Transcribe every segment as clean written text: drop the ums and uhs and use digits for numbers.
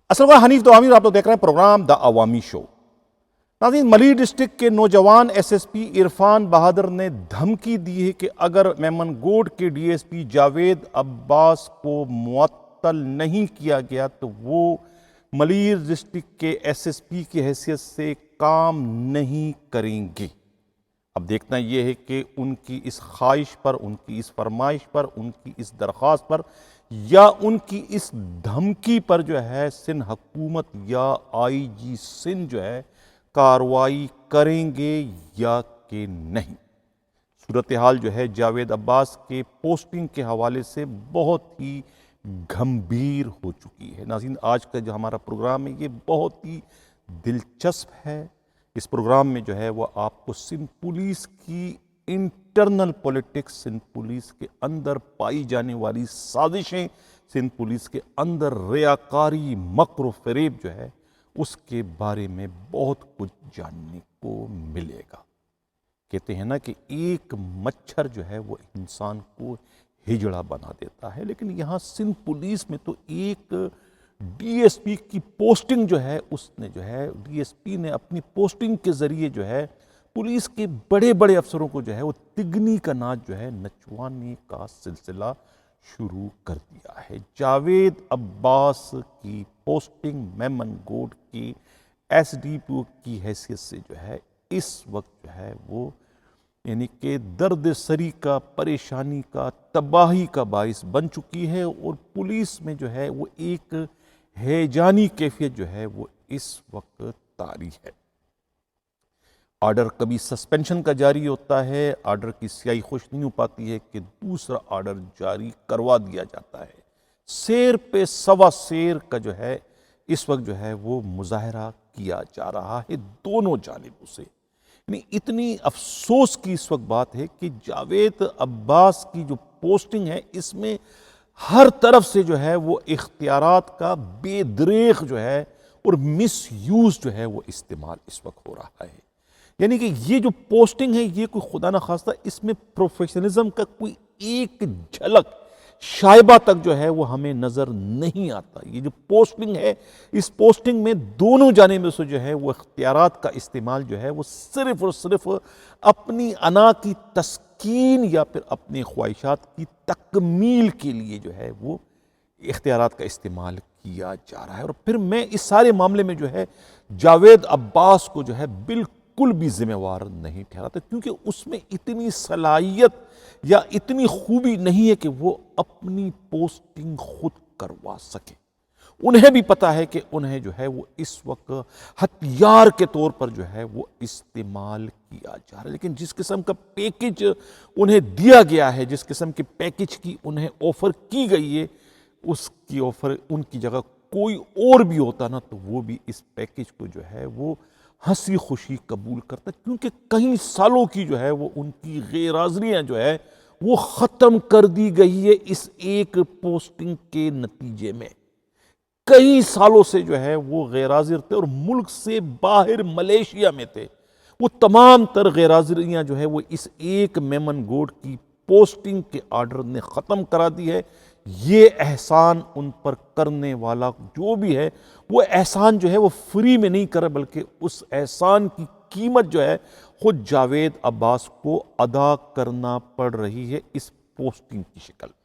اصل کا حنیف توامیر آپ لوگ دیکھ رہے ہیں پروگرام دا عوامی شو۔ ناظرین، ملی ڈسٹرکٹ کے نوجوان ایس ایس پی عرفان بہادر نے دھمکی دی ہے کہ اگر میمن گوڈ کے ڈی ایس پی جاوید عباس کو معطل نہیں کیا گیا تو وہ ملی ڈسٹرکٹ کے ایس ایس پی کی حیثیت سے کام نہیں کریں گے۔ اب دیکھنا یہ ہے کہ ان کی اس خواہش پر، ان کی اس فرمائش پر، ان کی اس درخواست پر یا ان کی اس دھمکی پر جو ہے سندھ حکومت یا آئی جی سندھ جو ہے کارروائی کریں گے یا کہ نہیں۔ صورتحال جو ہے جاوید عباس کے پوسٹنگ کے حوالے سے بہت ہی گھمبیر ہو چکی ہے۔ ناظرین، آج کا جو ہمارا پروگرام ہے یہ بہت ہی دلچسپ ہے۔ اس پروگرام میں جو ہے وہ آپ کو سندھ پولیس کی انٹرنل پولیٹکس، سندھ پولیس کے اندر پائی جانے والی سازشیں، سندھ پولیس کے اندر ریاکاری، مکر و فریب جو ہے اس کے بارے میں بہت کچھ جاننے کو ملے گا۔ کہتے ہیں نا کہ ایک مچھر جو ہے وہ انسان کو ہجڑا بنا دیتا ہے، لیکن یہاں سندھ پولیس میں تو ایک ڈی ایس پی کی پوسٹنگ جو ہے اس نے جو ہے ڈی ایس پی نے اپنی پوسٹنگ کے ذریعے جو ہے پولیس کے بڑے بڑے افسروں کو جو ہے وہ تگنی کا ناچ جو ہے نچوانے کا سلسلہ شروع کر دیا ہے۔ جاوید عباس کی پوسٹنگ میمن گوڈ کی ایس ڈی پی او کی حیثیت سے جو ہے اس وقت جو ہے وہ یعنی کہ درد سری کا، پریشانی کا، تباہی کا باعث بن چکی ہے، اور پولیس میں جو ہے وہ ایک ہیجانی کیفیت جو ہے وہ اس وقت طاری ہے۔ آرڈر کبھی سسپینشن کا جاری ہوتا ہے، آرڈر کی سیاہی خوش نہیں ہو پاتی ہے کہ دوسرا آرڈر جاری کروا دیا جاتا ہے۔ سیر پہ سوا سیر کا جو ہے اس وقت جو ہے وہ مظاہرہ کیا جا رہا ہے دونوں جانبوں سے۔ یعنی اتنی افسوس کی اس وقت بات ہے کہ جاوید عباس کی جو پوسٹنگ ہے اس میں ہر طرف سے جو ہے وہ اختیارات کا بے دریغ جو ہے اور مس یوز جو ہے وہ استعمال اس وقت ہو رہا ہے۔ یعنی کہ یہ جو پوسٹنگ ہے یہ کوئی خدا نخواستہ اس میں پروفیشنلزم کا کوئی ایک جھلک شائبہ تک جو ہے وہ ہمیں نظر نہیں آتا۔ یہ جو پوسٹنگ ہے اس پوسٹنگ میں دونوں جانب سے جو ہے وہ اختیارات کا استعمال جو ہے وہ صرف اور صرف اپنی انا کی تسکین یا پھر اپنے خواہشات کی تکمیل کے لیے جو ہے وہ اختیارات کا استعمال کیا جا رہا ہے۔ اور پھر میں اس سارے معاملے میں جو ہے جاوید عباس کو جو ہے بالکل بھی ذمہ وار نہیں ٹھہراتا، کیونکہ اس میں اتنی صلاحیت یا اتنی خوبی نہیں ہے کہ وہ اپنی پوسٹنگ خود کروا سکے۔ انہیں بھی پتا ہے کہ انہیں جو ہے وہ اس وقت ہتھیار کے طور پر جو ہے وہ استعمال کیا جا رہا ہے، لیکن جس قسم کا پیکج انہیں دیا گیا ہے، جس قسم کے پیکج کی انہیں آفر کی گئی ہے، اس کی آفر ان کی جگہ کوئی اور بھی ہوتا نا تو وہ بھی اس پیکج کو جو ہے وہ ہنسی خوشی قبول کرتا، کیونکہ کئی سالوں کی جو ہے وہ ان کی غیر حاضریاں جو ہے وہ ختم کر دی گئی ہے اس ایک پوسٹنگ کے نتیجے میں۔ کئی سالوں سے جو ہے وہ غیر حاضر تھے اور ملک سے باہر ملیشیا میں تھے۔ وہ تمام تر غیر حاضریاں جو ہے وہ اس ایک میمن گوڈ کی پوسٹنگ کے آرڈر نے ختم کرا دی ہے۔ یہ احسان ان پر کرنے والا جو بھی ہے وہ احسان جو ہے وہ فری میں نہیں کرا، بلکہ اس احسان کی قیمت جو ہے خود جاوید عباس کو ادا کرنا پڑ رہی ہے اس پوسٹنگ کی شکل میں۔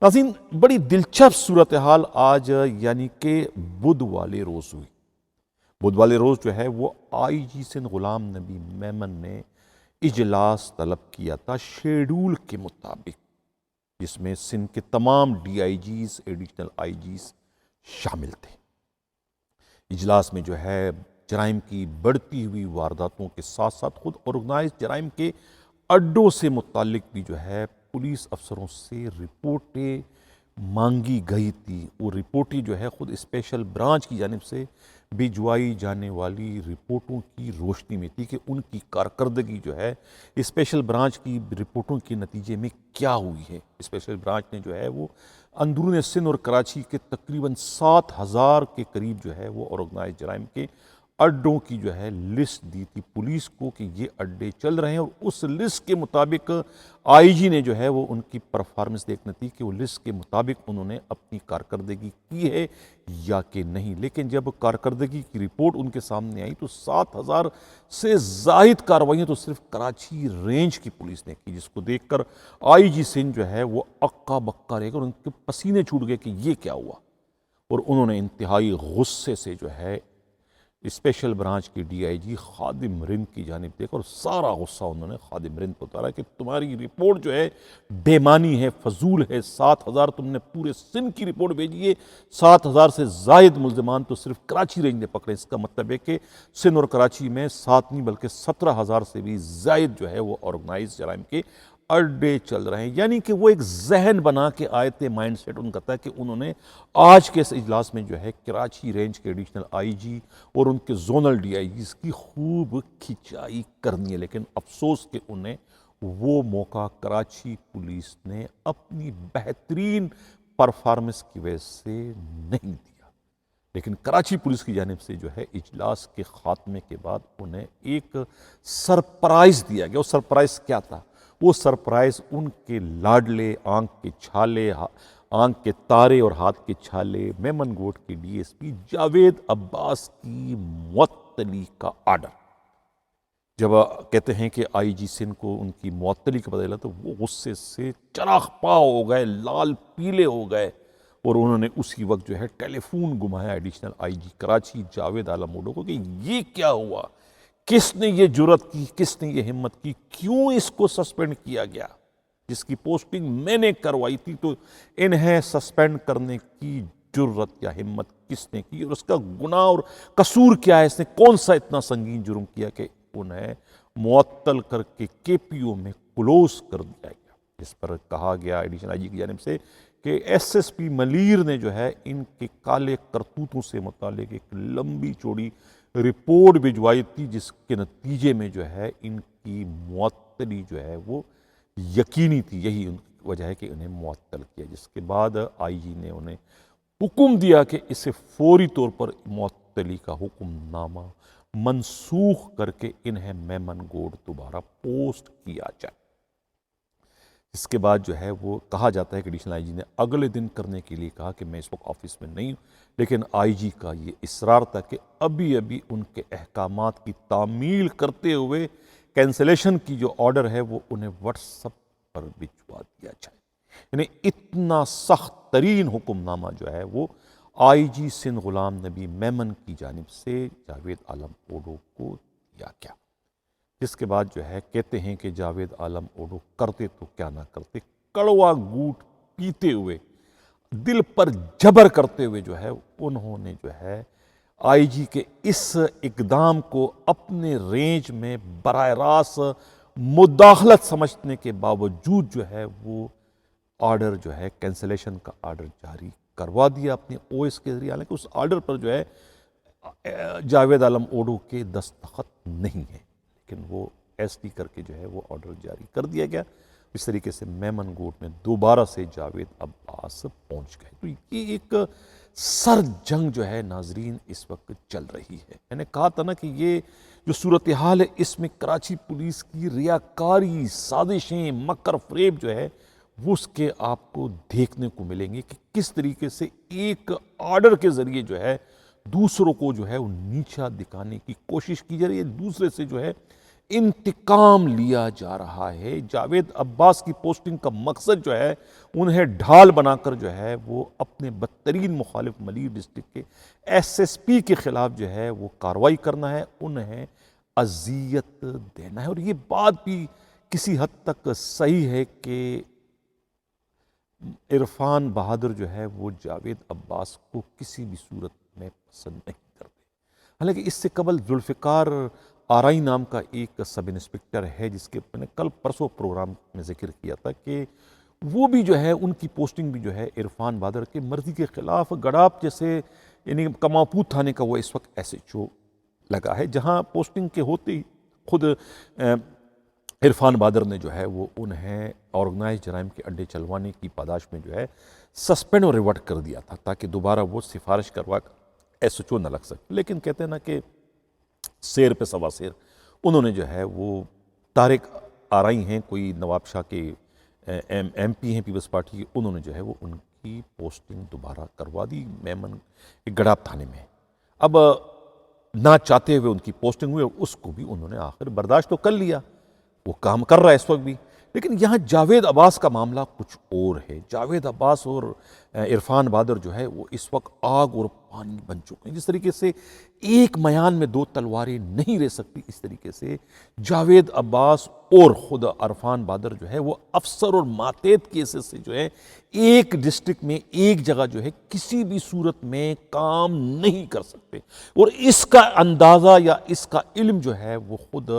ناظرین، بڑی دلچسپ صورتحال آج یعنی کہ بدھ والے روز ہوئی۔ بدھ والے روز جو ہے وہ آئی جی سندھ غلام نبی میمن نے اجلاس طلب کیا تھا شیڈول کے مطابق، جس میں سندھ کے تمام D I Gs, additional I جیز شامل تھے۔ اجلاس میں جو ہے جرائم کی بڑھتی ہوئی وارداتوں کے ساتھ ساتھ خود آرگنائز جرائم کے اڈوں سے متعلق بھی جو ہے پولیس افسروں سے رپورٹیں مانگی گئی تھی۔ وہ رپورٹیں جو ہے خود اسپیشل برانچ کی جانب سے بھجوائی جانے والی رپورٹوں کی روشنی میں تھی کہ ان کی کارکردگی جو ہے اسپیشل برانچ کی رپورٹوں کے نتیجے میں کیا ہوئی ہے۔ اسپیشل برانچ نے جو ہے وہ اندرون سندھ اور کراچی کے تقریباً 7,000 کے قریب جو ہے وہ آرگنائز جرائم کے اڈوں کی جو ہے لسٹ دی تھی پولیس کو کہ یہ اڈے چل رہے ہیں، اور اس لسٹ کے مطابق آئی جی نے جو ہے وہ ان کی پرفارمنس دیکھنا تھی کہ وہ لسٹ کے مطابق انہوں نے اپنی کارکردگی کی ہے یا کہ نہیں۔ لیکن جب کارکردگی کی رپورٹ ان کے سامنے آئی تو 7,000 سے زائد کارروائیاں تو صرف کراچی رینج کی پولیس نے کی، جس کو دیکھ کر آئی جی سندھ جو ہے وہ اکا بکا رہ گئے اور ان کے پسینے چھوٹ گئے کہ یہ کیا ہوا، اور انہوں نے انتہائی غصے سے جو ہے اسپیشل برانچ کی ڈی آئی جی خادم رند کی جانب دیکھا، اور سارا غصہ انہوں نے خادم رند کو اتارا کہ تمہاری رپورٹ جو ہے بے معنی ہے، فضول ہے۔ 7,000 تم نے پورے سندھ کی رپورٹ بھیجی ہے، 7,000 سے زائد ملزمان تو صرف کراچی رینج نے پکڑے۔ اس کا مطلب ہے کہ سندھ اور کراچی میں 7 نہیں بلکہ 17,000 سے بھی زائد جو ہے وہ آرگنائز جرائم کے اڈے چل رہے ہیں۔ یعنی کہ وہ ایک ذہن بنا کے آئے تھے، مائنڈ سیٹ ان کا تھا کہ انہوں نے آج کے اس اجلاس میں جو ہے کراچی رینج کے ایڈیشنل آئی جی اور ان کے زونل ڈی آئی جیز کی خوب کھچائی کرنی ہے، لیکن افسوس کہ انہیں وہ موقع کراچی پولیس نے اپنی بہترین پرفارمنس کی وجہ سے نہیں دیا۔ لیکن کراچی پولیس کی جانب سے جو ہے اجلاس کے خاتمے کے بعد انہیں ایک سرپرائز دیا گیا۔ وہ سرپرائز کیا تھا؟ وہ سرپرائز ان کے لاڈلے آنکھ کے چھالے، آنکھ کے تارے اور ہاتھ کے چھالے میمن گوٹ کے ڈی ایس پی جاوید عباس کی معطلی کا آرڈر۔ جب کہتے ہیں کہ آئی جی سندھ کو ان کی معطلی کا پتہ چلا تو وہ غصے سے چراغ پا ہو گئے، لال پیلے ہو گئے، اور انہوں نے اسی وقت جو ہے ٹیلی فون گھمایا additional I G Karachi Javed Alam Odho کو کہ یہ کیا ہوا، کس نے یہ جرأت کی، کس نے یہ ہمت کی، کیوں اس کو سسپینڈ کیا گیا؟ جس کی پوسٹنگ میں نے کروائی تھی، تو انہیں سسپینڈ کرنے کی جرأت یا ہمت کس نے کی، اور اس کا گناہ اور قصور کیا ہے؟ اس نے کون سا اتنا سنگین جرم کیا کہ انہیں معطل کر کے کے پی او میں کلوز کر دیا گیا؟ جس پر کہا گیا ایڈیشنل آئی جی کی جانب سے کہ ایس ایس پی ملیر نے جو ہے ان کے کالے کرتوتوں سے متعلق ایک لمبی چوڑی رپورٹ بھجوائی تھی، جس کے نتیجے میں جو ہے ان کی معطلی جو ہے وہ یقینی تھی۔ یہی ان کی وجہ ہے کہ انہیں معطل کیا، جس کے بعد آئی جی نے انہیں حکم دیا کہ اسے فوری طور پر معطلی کا حکم نامہ منسوخ کر کے انہیں میمن گوڈ دوبارہ پوسٹ کیا جائے۔ اس کے بعد جو ہے وہ کہا جاتا ہے کہ ایڈیشنل آئی جی نے اگلے دن کرنے کے لیے کہا کہ میں اس وقت آفس میں نہیں ہوں، لیکن آئی جی کا یہ اصرار تھا کہ ابھی ان کے احکامات کی تعمیل کرتے ہوئے کینسلیشن کی جو آرڈر ہے وہ انہیں واٹس ایپ پر بھجوا دیا جائے۔ یعنی اتنا سخت ترین حکم نامہ جو ہے وہ آئی جی سندھ غلام نبی میمن کی جانب سے جاوید عالم اوڈو کو دیا گیا، جس کے بعد جو ہے کہتے ہیں کہ جاوید عالم اوڈو کرتے تو کیا نہ کرتے، کڑوا گھونٹ پیتے ہوئے، دل پر جبر کرتے ہوئے جو ہے انہوں نے جو ہے آئی جی کے اس اقدام کو اپنے رینج میں براہ راست مداخلت سمجھنے کے باوجود جو ہے وہ آرڈر جو ہے کینسلیشن کا آرڈر جاری کروا دیا اپنے او ایس کے ذریعے، حالانکہ اس آرڈر پر جو ہے جاوید عالم اوڈو کے دستخط نہیں ہے، لیکن وہ ایس ٹی کر کے جو ہے وہ آرڈر جاری کر دیا گیا۔ اس طریقے سے میمن گوٹ میں دوبارہ سے جاوید عباس پہنچ گئے۔ تو یہ ایک سر جنگ جو ہے ناظرین اس وقت چل رہی ہے۔ میں نے کہا تھا نا کہ یہ جو صورتحال ہے اس میں کراچی پولیس کی ریاکاری، سازشیں، مکر فریب جو ہے وہ اس کے آپ کو دیکھنے کو ملیں گے کہ کس طریقے سے ایک آرڈر کے ذریعے جو ہے دوسروں کو جو ہے وہ نیچا دکھانے کی کوشش کی جا رہی ہے، دوسرے سے جو ہے انتقام لیا جا رہا ہے۔ جاوید عباس کی پوسٹنگ کا مقصد جو ہے انہیں ڈھال بنا کر جو ہے وہ اپنے بدترین مخالف ملیر ڈسٹرکٹ کے ایس ایس پی کے خلاف جو ہے وہ کارروائی کرنا ہے، انہیں اذیت دینا ہے۔ اور یہ بات بھی کسی حد تک صحیح ہے کہ عرفان بہادر جو ہے وہ جاوید عباس کو کسی بھی صورت میں پسند نہیں کرتے۔ حالانکہ اس سے قبل ذوالفقار آرائی نام کا ایک سب انسپکٹر ہے جس کے میں نے کل پرسوں پروگرام میں ذکر کیا تھا کہ وہ بھی جو ہے ان کی پوسٹنگ بھی جو ہے عرفان بہادر کے مرضی کے خلاف گڑاپ جیسے یعنی کماپوت تھانے کا وہ اس وقت ایس ایچ او لگا ہے، جہاں پوسٹنگ کے ہوتے ہی خود عرفان بہادر نے جو ہے وہ انہیں آرگنائز جرائم کے اڈے چلوانے کی پاداش میں جو ہے سسپینڈ اور ریورٹ کر دیا تھا تاکہ دوبارہ وہ سفارش کروا ایس ایچ او نہ لگ سکے۔ لیکن کہتے ہیں نا کہ سیر پہ سوا سیر انہوں نے جو ہے وہ طارق آرائی ہیں، کوئی نواب شاہ کے ایم پی ہیں پیپلز پارٹی کے، انہوں نے جو ہے وہ ان کی پوسٹنگ دوبارہ کروا دی میمن گڑاب تھانے میں۔ اب نہ چاہتے ہوئے ان کی پوسٹنگ ہوئی اور اس کو بھی انہوں نے آخر برداشت تو کر لیا، وہ کام کر رہا ہے اس وقت بھی۔ لیکن یہاں جاوید عباس کا معاملہ کچھ اور ہے۔ جاوید عباس اور عرفان بہادر جو ہے وہ اس وقت آگ اور پانی بن چکے ہیں۔ جس طریقے سے ایک میان میں دو تلواریں نہیں رہ سکتی، اس طریقے سے جاوید عباس اور خود عرفان بہادر جو ہے وہ افسر اور ماتحت کیسز سے جو ہے ایک ڈسٹرکٹ میں ایک جگہ جو ہے کسی بھی صورت میں کام نہیں کر سکتے، اور اس کا اندازہ یا اس کا علم جو ہے وہ خود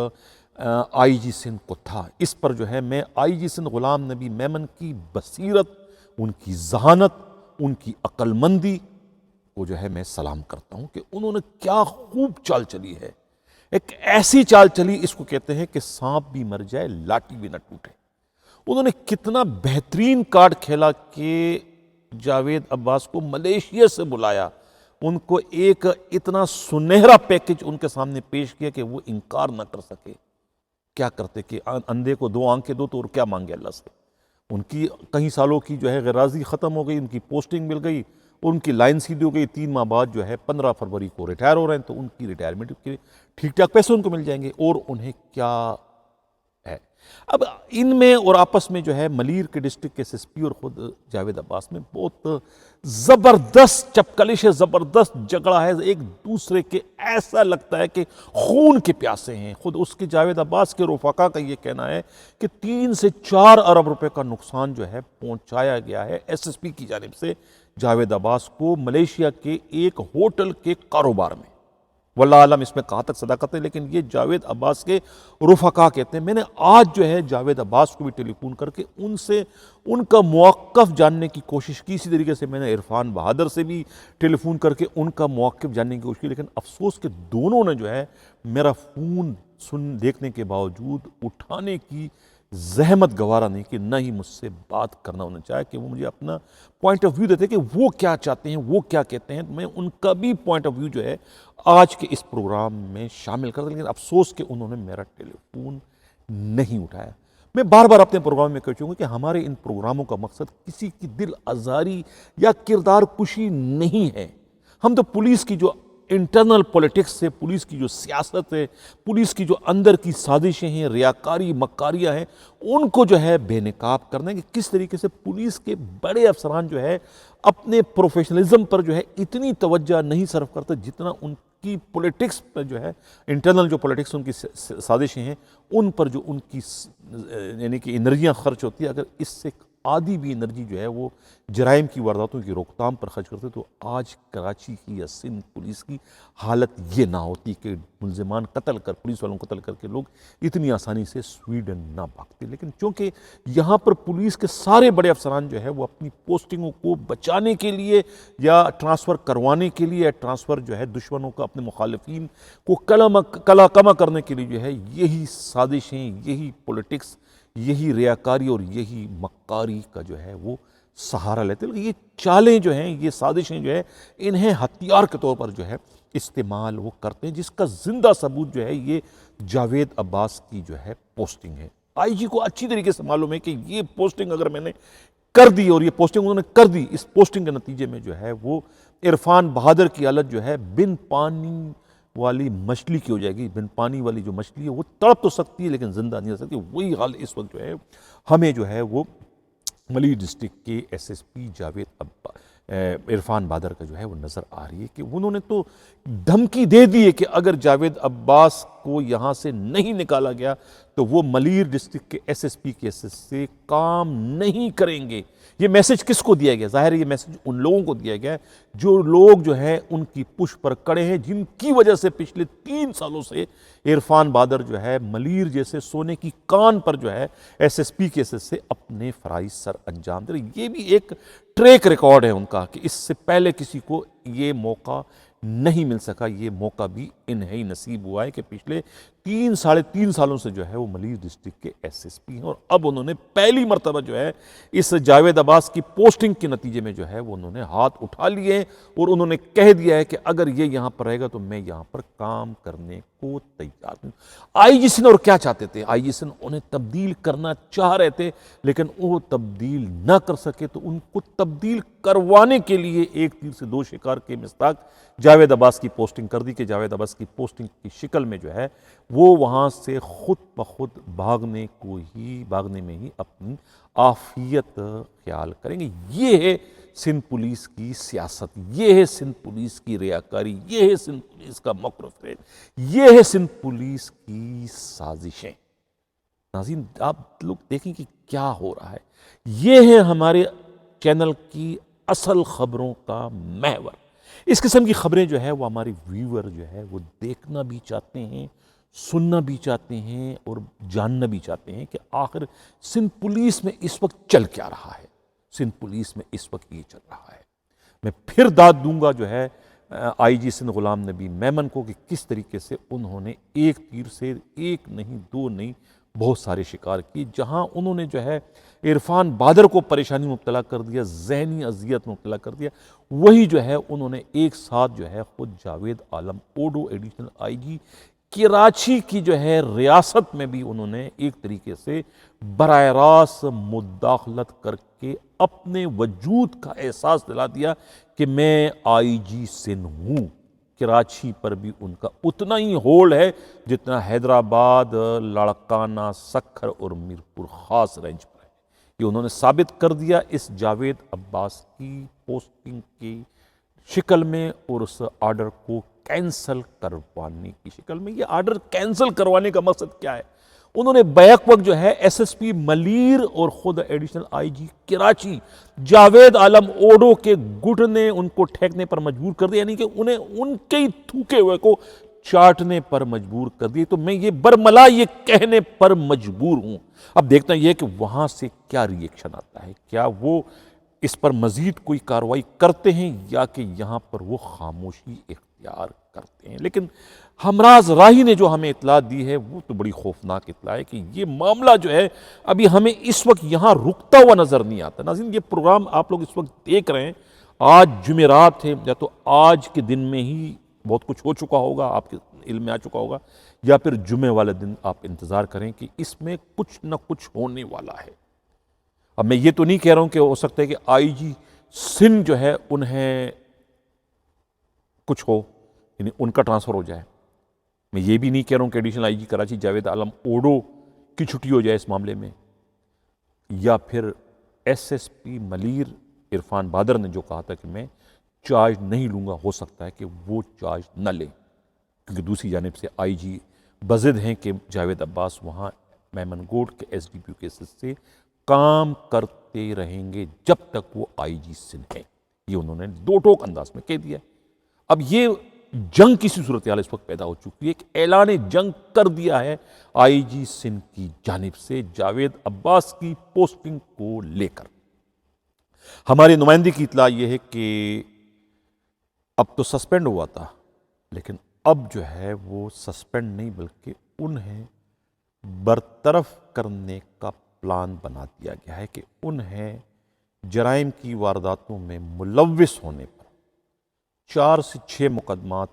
آئی جی سندھ کو تھا۔ اس پر جو ہے میں آئی جی سندھ غلام نبی میمن کی بصیرت، ان کی ذہانت، ان کی عقل مندی کو جو ہے میں سلام کرتا ہوں کہ انہوں نے کیا خوب چال چلی ہے۔ ایک ایسی چال چلی، اس کو کہتے ہیں کہ سانپ بھی مر جائے لاٹھی بھی نہ ٹوٹے۔ انہوں نے کتنا بہترین کارڈ کھیلا کہ جاوید عباس کو ملیشیا سے بلایا، ان کو ایک اتنا سنہرا پیکج ان کے سامنے پیش کیا کہ وہ انکار نہ کر سکے۔ کیا کرتے کہ اندھے کو دو آنکھیں دو تو اور کیا مانگے اللہ سے۔ ان کی کئی سالوں کی جو ہے غراضی ختم ہو گئی، ان کی پوسٹنگ مل گئی، ان کی لائن سیدھی ہو گئی، 3 ماہ بعد جو ہے 15 فروری کو ریٹائر ہو رہے ہیں، تو ان کی ریٹائرمنٹ کے ٹھیک ٹھاک پیسے ان کو مل جائیں گے، اور انہیں کیا ہے۔ اب ان میں اور آپس میں جو ہے ملیر کے ڈسٹرکٹ کے ایس ایس پی اور خود جاوید عباس میں بہت زبردست چپکلش ہے، زبردست جھگڑا ہے، ایک دوسرے کے ایسا لگتا ہے کہ خون کے پیاسے ہیں۔ خود اس کے جاوید عباس کے رفقا کا یہ کہنا ہے کہ 3 سے 4 ارب روپے کا نقصان جو ہے پہنچایا گیا ہے ایس ایس پی کی جانب سے جاوید عباس کو ملیشیا کے ایک ہوٹل کے کاروبار میں۔ واللہ عالم اس میں کہاں تک صداقت ہے، لیکن یہ جاوید عباس کے رفقا کہتے ہیں۔ میں نے آج جو ہے جاوید عباس کو بھی ٹیلی فون کر کے ان سے ان کا موقف جاننے کی کوشش کی، اسی طریقے سے میں نے عرفان بہادر سے بھی ٹیلی فون کر کے ان کا موقف جاننے کی کوشش کی، لیکن افسوس کہ دونوں نے جو ہے میرا فون دیکھنے کے باوجود اٹھانے کی زحمت گوارا نہیں کہ نہ ہی مجھ سے بات کرنا ہونا چاہے کہ وہ مجھے اپنا پوائنٹ آف ویو دیتے کہ وہ کیا چاہتے ہیں، وہ کیا کہتے ہیں۔ میں ان کا بھی پوائنٹ آف ویو جو ہے آج کے اس پروگرام میں شامل کرتا، لیکن افسوس کہ انہوں نے میرا ٹیلی فون نہیں اٹھایا۔ میں بار بار اپنے پروگرام میں کہہ چکا ہوں کہ ہمارے ان پروگراموں کا مقصد کسی کی دل آزاری یا کردار کشی نہیں ہے۔ ہم تو پولیس کی جو انٹرنل پولیٹکس سے، پولیس کی جو سیاست ہے، پولیس کی جو اندر کی سازشیں ہیں، ریاکاری مکاریاں ہیں، ان کو جو ہے بے نقاب کرنا ہے کہ کس طریقے سے پولیس کے بڑے افسران جو ہے اپنے پروفیشنلزم پر جو ہے اتنی توجہ نہیں صرف کرتے جتنا ان کی پولیٹکس پر جو ہے انٹرنل جو پولیٹکس ان کی سازشیں ہیں ان پر جو ان کی یعنی کہ انرجیاں خرچ ہوتی ہے۔ اگر اس سے آدھی بھی انرجی جو ہے وہ جرائم کی وارداتوں کی روک تھام پر خرچ کرتے تو آج کراچی کی یا سندھ پولیس کی حالت یہ نہ ہوتی کہ ملزمان قتل کر، پولیس والوں کو قتل کر کے لوگ اتنی آسانی سے سویڈن نہ بھاگتے۔ لیکن چونکہ یہاں پر پولیس کے سارے بڑے افسران جو ہے وہ اپنی پوسٹنگوں کو بچانے کے لیے یا ٹرانسفر کروانے کے لیے، یا ٹرانسفر جو ہے دشمنوں کا، اپنے مخالفین کو کلا کما کرنے کے لیے جو ہے یہی سازشیں، یہی پولیٹکس، یہی ریاکاری اور یہی مکاری کا جو ہے وہ سہارا لیتے ہیں۔ یہ چالیں جو ہیں، یہ سازشیں جو ہے انہیں ہتھیار کے طور پر جو ہے استعمال وہ کرتے ہیں، جس کا زندہ ثبوت جو ہے یہ جاوید عباس کی جو ہے پوسٹنگ ہے۔ آئی جی کو اچھی طریقے سے معلوم ہے کہ یہ پوسٹنگ اگر میں نے کر دی، اور یہ پوسٹنگ انہوں نے کر دی، اس پوسٹنگ کے نتیجے میں جو ہے وہ عرفان بہادر کی حالت جو ہے بن پانی والی مچھلی کی ہو جائے گی۔ بن پانی والی جو مچھلی ہے وہ تڑپ تو سکتی ہے لیکن زندہ نہیں رہ سکتی۔ وہی حال اس وقت جو ہے ہمیں جو ہے وہ ملیر ڈسٹرکٹ کے S S P Javed Irfan Bahadur کا جو ہے وہ نظر آ رہی ہے کہ انہوں نے تو دھمکی دے دی ہے کہ اگر جاوید عباس کو یہاں سے نہیں نکالا گیا تو وہ ملیر ڈسٹرکٹ کے ایس ایس پی کے سے کام نہیں کریں گے۔ یہ میسج کس کو دیا گیا؟ ظاہر ہے یہ میسج ان لوگوں کو دیا گیا ہے جو لوگ جو ہیں ان کی پش پر کڑے ہیں، جن کی وجہ سے پچھلے 3 سالوں سے عرفان بہادر جو ہے ملیر جیسے سونے کی کان پر جو ہے ایس ایس پی کے سے اپنے فرائض سر انجام دے رہے۔ یہ بھی ایک ٹریک ریکارڈ ہے ان کا کہ اس سے پہلے کسی کو یہ موقع نہیں مل سکا، یہ موقع بھی انہیں ہی نصیب ہوا ہے کہ پچھلے 3 ساڑھے 3 سالوں سے جو ہے وہ ملیر ڈسٹرکٹ کے ایس ایس پی ہیں، اور اب انہوں نے پہلی مرتبہ جو ہے اس جاوید عباس کی پوسٹنگ کے نتیجے میں جو ہے وہ انہوں نے ہاتھ اٹھا لیے اور انہوں نے کہہ دیا ہے کہ اگر یہ یہاں پر رہے گا تو میں یہاں پر کام کرنے کو تیار ہوں۔ آئی جی سندھ اور کیا چاہتے تھے؟ آئی جی سندھ انہیں تبدیل کرنا چاہ رہے تھے، لیکن وہ تبدیل نہ کر سکے، تو ان کو تبدیل کروانے کے لیے ایک تیر سے دو شکار کے مصداق جاوید عباس کی پوسٹنگ کر دی کہ جاوید عباس کی پوسٹنگ کی شکل میں جو ہے وہ وہاں سے خود بخود بھاگنے میں ہی اپنی عافیت خیال کریں گے۔ یہ ہے سندھ پولیس کی سیاست، یہ ہے سندھ پولیس کی ریاکاری، یہ ہے سندھ پولیس کا مکر و فریب، یہ ہے سندھ پولیس کی سازشیں۔ ناظرین آپ لوگ دیکھیں کہ کیا ہو رہا ہے۔ یہ ہے ہمارے چینل کی اصل خبروں کا محور۔ اس قسم کی خبریں جو ہے وہ ہمارے ویور جو ہے وہ دیکھنا بھی چاہتے ہیں، سننا بھی چاہتے ہیں اور جاننا بھی چاہتے ہیں کہ آخر سندھ پولیس میں اس وقت چل کیا رہا ہے، سندھ پولیس میں اس وقت یہ چل رہا ہے۔ میں پھر داد دوں گا جو ہے آئی جی سندھ غلام نبی میمن کو کہ کس طریقے سے انہوں نے ایک تیر سے ایک نہیں دو نہیں بہت سارے شکار کیے، جہاں انہوں نے جو ہے عرفان بہادر کو پریشانی مبتلا کر دیا، ذہنی اذیت مبتلا کر دیا، وہی جو ہے انہوں نے ایک ساتھ جو ہے خود Javed Alam odo additional I G Karachi کی جو ہے ریاست میں بھی انہوں نے ایک طریقے سے براہ راست مداخلت کر کے اپنے وجود کا احساس دلا دیا کہ میں آئی جی سندھ ہوں۔ کراچی پر بھی ان کا اتنا ہی ہولڈ ہے جتنا حیدرآباد، لاڑکانہ، سکھر اور میرپور خاص رینج پر ہے۔ یہ انہوں نے ثابت کر دیا اس جاوید عباس کی پوسٹنگ کی شکل میں اور اس آرڈر کو کینسل کروانے کی شکل میں۔ یہ آرڈر کینسل کروانے کا مقصد کیا ہے؟ انہوں نے بیک وقت جو ہے ایس ایس پی ملیر اور خود additional I G Karachi Javed Alam Odho کے گھٹنے ان کو ٹھیکنے پر مجبور کر دیا، یعنی کہ انہیں ان کے ہی تھوکے ہوئے کو چاٹنے پر مجبور کر دیے۔ تو میں یہ برملا یہ کہنے پر مجبور ہوں۔ اب دیکھنا یہ کہ وہاں سے کیا ری ایکشن آتا ہے، کیا وہ اس پر مزید کوئی کارروائی کرتے ہیں یا کہ یہاں پر وہ خاموشی اختیار کرتے ہیں۔ لیکن ہمراز راہی نے جو ہمیں اطلاع دی ہے وہ تو بڑی خوفناک اطلاع ہے کہ یہ معاملہ جو ہے ابھی ہمیں اس وقت یہاں رکتا ہوا نظر نہیں آتا۔ ناظرین یہ پروگرام آپ لوگ اس وقت دیکھ رہے ہیں، آج جمعرات ہے، یا تو آج کے دن میں ہی بہت کچھ ہو چکا ہوگا، آپ کے علم میں آ چکا ہوگا، یا پھر جمعے والے دن آپ انتظار کریں کہ اس میں کچھ نہ کچھ ہونے والا ہے۔ اب میں یہ تو نہیں کہہ رہا ہوں کہ ہو سکتا ہے کہ آئی جی سندھ جو ہے انہیں کچھ ہو، یعنی ان کا ٹرانسفر ہو جائے۔ میں یہ بھی نہیں کہہ رہا ہوں کہ additional I G Karachi Javed Alam Odho کی چھٹی ہو جائے اس معاملے میں، یا پھر S S P Malir Irfan Bahadur نے جو کہا تھا کہ میں چارج نہیں لوں گا، ہو سکتا ہے کہ وہ چارج نہ لیں، کیونکہ دوسری جانب سے آئی جی بضد ہیں کہ جاوید عباس وہاں میمن گوڈ کے ایس ڈی پی او کیسز سے کام کرتے رہیں گے جب تک وہ آئی جی سندھ ہیں۔ یہ انہوں نے دو ٹوک انداز میں کہہ دیا ہے۔ اب یہ جنگ کسی صورتحال اس وقت پیدا ہو چکی ہے، ایک اعلان جنگ کر دیا ہے آئی جی سندھ کی جانب سے جاوید عباس کی پوسٹنگ کو لے کر۔ ہماری نمائندے کی اطلاع یہ ہے کہ اب تو سسپینڈ ہوا تھا، لیکن اب جو ہے وہ سسپینڈ نہیں بلکہ انہیں برطرف کرنے کا پلان بنا دیا گیا ہے کہ انہیں جرائم کی وارداتوں میں ملوث ہونے پر 4 سے 6 مقدمات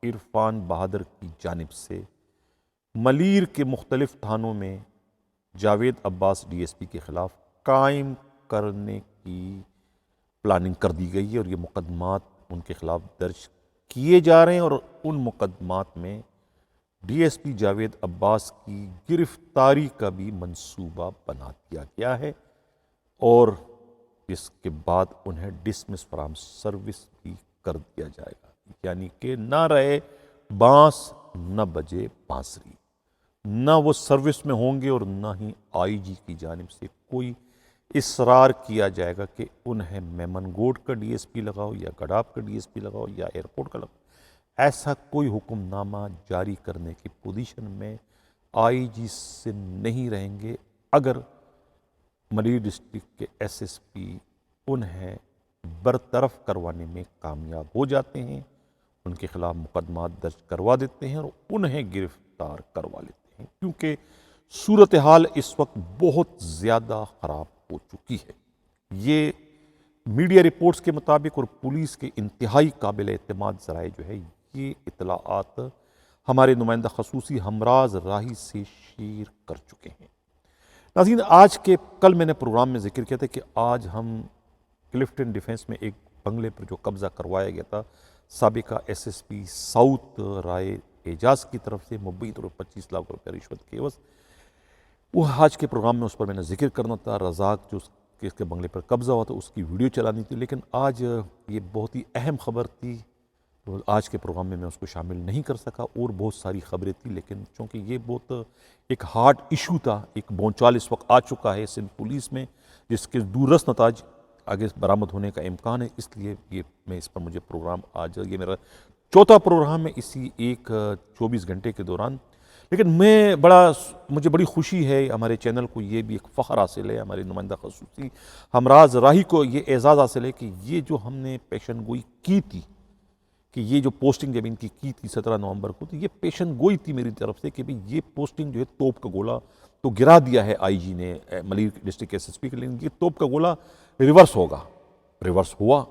عرفان بہادر کی جانب سے ملیر کے مختلف تھانوں میں جاوید عباس ڈی ایس پی کے خلاف قائم کرنے کی پلاننگ کر دی گئی ہے، اور یہ مقدمات ان کے خلاف درج کیے جا رہے ہیں، اور ان مقدمات میں ڈی ایس پی جاوید عباس کی گرفتاری کا بھی منصوبہ بنا دیا گیا ہے، اور اس کے بعد انہیں ڈسمس فرام سروس بھی کر دیا جائے گا، یعنی کہ نہ رہے بانس نہ بجے بانسری، نہ وہ سروس میں ہوں گے اور نہ ہی آئی جی کی جانب سے کوئی اصرار کیا جائے گا کہ انہیں میمن گوڈ کا ڈی ایس پی لگاؤ یا گڈاپ کا ڈی ایس پی لگاؤ یا ایئرپورٹ کا لگاؤ۔ ایسا کوئی حکم نامہ جاری کرنے کی پوزیشن میں آئی جی سے نہیں رہیں گے اگر ملیر ڈسٹرکٹ کے ایس ایس پی انہیں برطرف کروانے میں کامیاب ہو جاتے ہیں ان کے خلاف مقدمات درج کروا دیتے ہیں اور انہیں گرفتار کروا لیتے ہیں، کیونکہ صورتحال اس وقت بہت زیادہ خراب ہو چکی ہے۔ یہ میڈیا رپورٹس کے مطابق اور پولیس کے انتہائی قابل اعتماد ذرائع جو ہے یہ اطلاعات ہمارے نمائندہ خصوصی ہمراز راہی سے شیئر کر چکے ہیں۔ ناظرین، کل میں نے پروگرام میں ذکر کیا تھا کہ آج ہم کلفٹن ڈیفنس میں ایک بنگلے پر جو قبضہ کروایا گیا تھا سابقہ ایس ایس پی ساؤتھ رائے اعجاز کی طرف سے مبینی طور پر 25 لاکھ روپے رشوت کے عوض، وہ آج کے پروگرام میں اس پر میں نے ذکر کرنا تھا۔ رزاق جو اس کے بنگلے پر قبضہ ہوا تھا اس کی ویڈیو چلانی تھی، لیکن آج یہ بہت ہی اہم خبر تھی، آج کے پروگرام میں اس کو شامل نہیں کر سکا۔ اور بہت ساری خبریں تھیں، لیکن چونکہ یہ بہت ایک ہارڈ ایشو تھا، ایک بونچال اس وقت آ چکا ہے سندھ پولیس میں جس کے دوررس نتائج آگے برآمد ہونے کا امکان ہے، اس لیے اس پر مجھے پروگرام آج یہ میرا چوتھا پروگرام ہے اسی 24 گھنٹے کے دوران۔ لیکن مجھے بڑی خوشی ہے، ہمارے چینل کو یہ بھی ایک فخر حاصل ہے، ہمارے نمائندہ خصوصی ہمراز راہی کو یہ اعزاز حاصل ہے کہ یہ جو ہم نے پیشن گوئی کی تھی کہ یہ جو پوسٹنگ جب ان کی تھی 17 نومبر کو، تو یہ پیشن گوئی تھی میری طرف سے کہ یہ پوسٹنگ جو ہے توپ کا گولہ تو گرا دیا ہے آئی جی نے ملیر ڈسٹرکٹ ایس ایس پی کے، لیکن یہ توپ کا گولہ ریورس ہوگا، ریورس ہوا،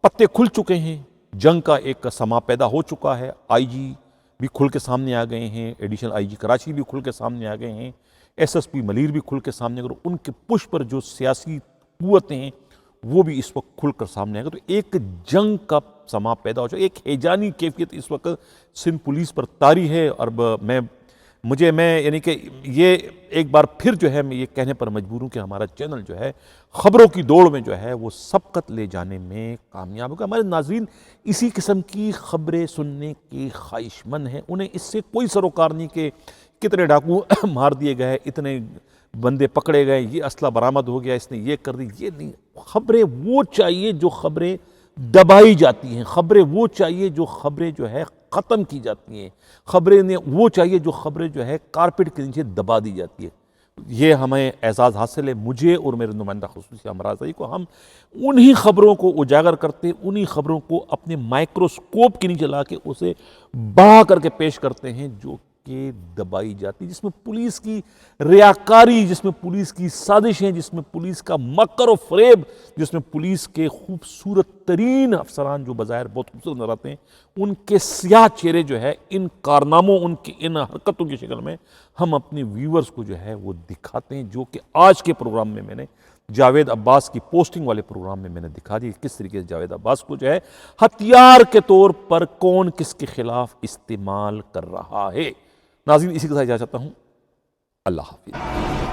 پتے کھل چکے ہیں، جنگ کا ایک سما پیدا ہو چکا ہے، آئی جی بھی کھل کے سامنے آ گئے ہیں، ایڈیشنل آئی جی کراچی بھی کھل کے سامنے آ گئے ہیں، ایس ایس پی ملیر بھی کھل کے سامنے آ گئے، اور ان کے پش پر جو سیاسی قوتیں ہیں وہ بھی اس وقت کھل کر سامنے آ گئے۔ تو ایک جنگ کا سما پیدا ہو چکا، ایک ہیجانی کیفیت اس وقت سندھ پولیس پر طاری ہے۔ اور یعنی کہ یہ ایک بار پھر جو ہے میں یہ کہنے پر مجبور ہوں کہ ہمارا چینل جو ہے خبروں کی دوڑ میں جو ہے وہ سبقت لے جانے میں کامیاب ہوگا۔ ہمارے ناظرین اسی قسم کی خبریں سننے کے خواہش مند ہیں، انہیں اس سے کوئی سروکار نہیں کہ کتنے ڈاکو مار دیے گئے، اتنے بندے پکڑے گئے، یہ اسلحہ برآمد ہو گیا، اس نے یہ کر دی، یہ نہیں۔ خبریں وہ چاہیے جو خبریں دبائی جاتی ہیں، خبریں وہ چاہیے جو خبریں جو ہے ختم کی جاتی ہیں، خبریں وہ چاہیے جو خبریں جو ہے کارپیٹ کے نیچے دبا دی جاتی ہے۔ یہ ہمیں اعزاز حاصل ہے، مجھے اور میرے نمائندہ خصوصی ہمراز راہی کو۔ ہم انہی خبروں کو اجاگر کرتے ہیں، انہی خبروں کو اپنے مائکروسکوپ کے نیچے لا کے اسے بڑھا کر کے پیش کرتے ہیں جو کہ دبائی جاتی، جس میں پولیس کی ریاکاری، جس میں پولیس کی سازشیں، جس میں پولیس کا مکر و فریب، جس میں پولیس کے خوبصورت ترین افسران جو بظاہر بہت خوبصورت نظر آتے ہیں، ان کے سیاہ چہرے جو ہے ان کارناموں، ان حرکتوں کی شکل میں ہم اپنے ویورز کو جو ہے وہ دکھاتے ہیں، جو کہ آج کے پروگرام میں نے جاوید عباس کی پوسٹنگ والے پروگرام میں نے دکھا دی کس طریقے سے جاوید عباس کو جو ہے ہتھیار کے طور پر کون کس کے خلاف استعمال کر رہا ہے۔ ناظرین اسی کے ساتھ اجازت چاہتا ہوں، اللہ حافظ۔